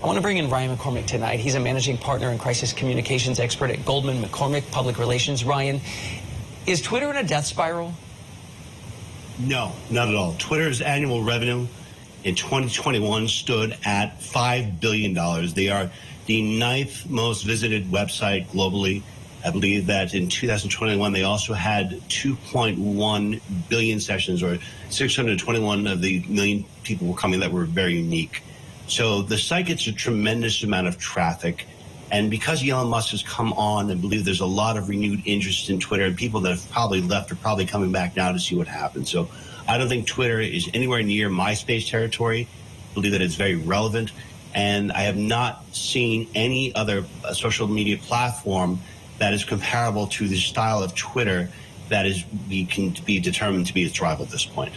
I want to bring in Ryan McCormick tonight. He's a managing partner and crisis communications expert at Goldman, McCormick, Public Relations. Ryan, is Twitter in a death spiral? No, not at all. Twitter's annual revenue in 2021 stood at $5 billion. They are the 9th most visited website globally. I believe that in 2021, they also had 2.1 billion sessions, or 621 of the million people were coming that were very unique. So the site gets a tremendous amount of traffic. And because Elon Musk has come on, I believe there's a lot of renewed interest in Twitter, and people that have probably left are probably coming back now to see what happens. So I don't think Twitter is anywhere near MySpace territory. I believe that it's very relevant. And I have not seen any other social media platform that is comparable to the style of Twitter that can be determined to be its rival at this point.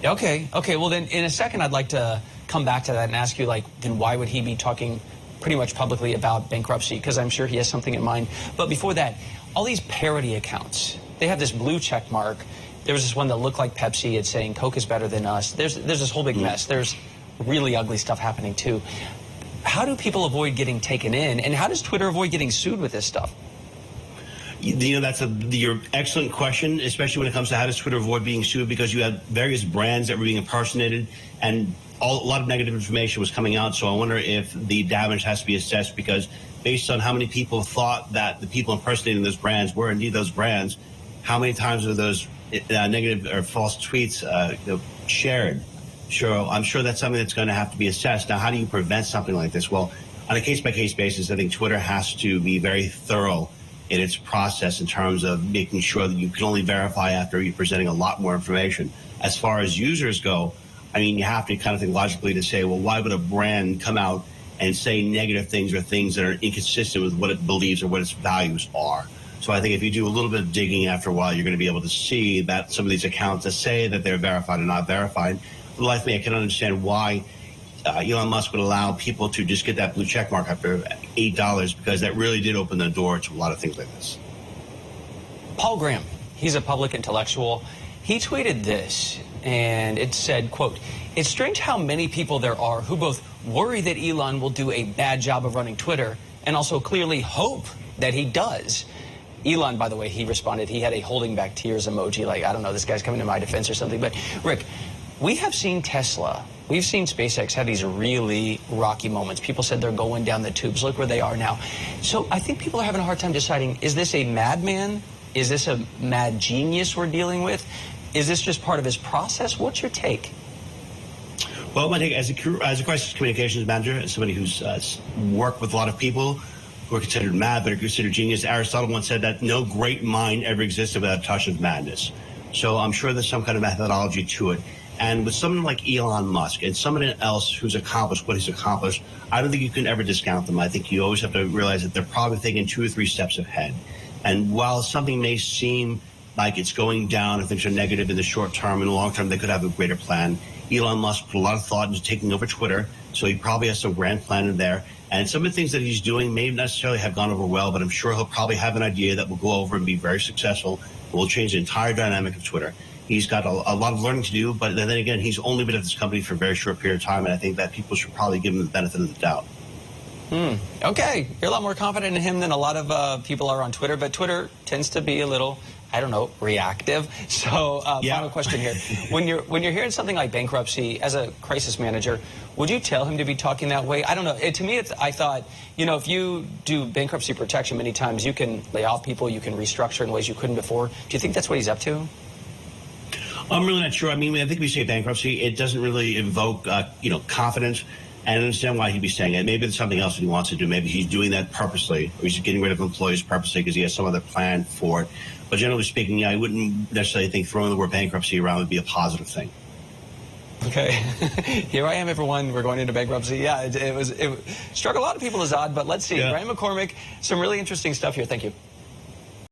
Okay. Well, then in a second, I'd like to come back to that and ask you, then why would he be talking pretty much publicly about bankruptcy? Because I'm sure he has something in mind. But before that, all these parody accounts, they have this blue check mark. There was this one that looked like Pepsi. It's saying Coke is better than us. There's this whole big mess. There's really ugly stuff happening, too. How do people avoid getting taken in? And how does Twitter avoid getting sued with this stuff? You know, that's your excellent question, especially when it comes to how does Twitter avoid being sued, because you have various brands that were being impersonated, and a lot of negative information was coming out. So I wonder if the damage has to be assessed, because based on how many people thought that the people impersonating those brands were indeed those brands, how many times are those negative or false tweets shared? Sure, I'm sure that's something that's going to have to be assessed. Now, how do you prevent something like this? Well, on a case-by-case basis, I think Twitter has to be very thorough in its process in terms of making sure that you can only verify after you're presenting a lot more information. As far as users go, I mean, you have to kind of think logically to say, well, why would a brand come out and say negative things or things that are inconsistent with what it believes or what its values are? So I think if you do a little bit of digging after a while, you're going to be able to see that some of these accounts that say that they're verified or not verified. Likely, I can understand why Elon Musk would allow people to just get that blue check mark after $8, because that really did open the door to a lot of things like this. Paul Graham, he's a public intellectual. He tweeted this, and it said, quote, "It's strange how many people there are who both worry that Elon will do a bad job of running Twitter and also clearly hope that he does." Elon, by the way, he responded, he had a holding back tears emoji, like, I don't know, this guy's coming to my defense or something. But, Rick, we have seen Tesla, we've seen SpaceX have these really rocky moments. People said they're going down the tubes. Look where they are now. So I think people are having a hard time deciding, is this a madman? Is this a mad genius we're dealing with? Is this just part of his process? What's your take? Well, my take as a crisis communications manager, as somebody who's worked with a lot of people who are considered mad but are considered genius, Aristotle once said that no great mind ever existed without a touch of madness. So I'm sure there's some kind of methodology to it. And with someone like Elon Musk and someone else who's accomplished what he's accomplished, I don't think you can ever discount them. I think you always have to realize that they're probably thinking 2 or 3 steps ahead. And while something may seem like it's going down, if things are negative in the short term, in the long term, they could have a greater plan. Elon Musk put a lot of thought into taking over Twitter, so he probably has some grand plan in there. And some of the things that he's doing may necessarily have gone over well, but I'm sure he'll probably have an idea that will go over and be very successful. It will change the entire dynamic of Twitter. He's got a lot of learning to do, but then again, he's only been at this company for a very short period of time, and I think that people should probably give him the benefit of the doubt. Okay, you're a lot more confident in him than a lot of people are on Twitter, but Twitter tends to be a little, I don't know, reactive. So final question here. When you're hearing something like bankruptcy, as a crisis manager, would you tell him to be talking that way? I don't know. To me, I thought, if you do bankruptcy protection many times, you can lay off people, you can restructure in ways you couldn't before. Do you think that's what he's up to? I'm really not sure. I mean, I think we say bankruptcy, it doesn't really invoke, confidence. And I understand why he'd be saying it. Maybe it's something else that he wants to do. Maybe he's doing that purposely, or he's getting rid of employees purposely because he has some other plan for it. But generally speaking, I wouldn't necessarily think throwing the word bankruptcy around would be a positive thing. Okay. Here I am, everyone. We're going into bankruptcy. Yeah, it struck a lot of people as odd, but let's see. Yeah. Ryan McCormick, some really interesting stuff here. Thank you.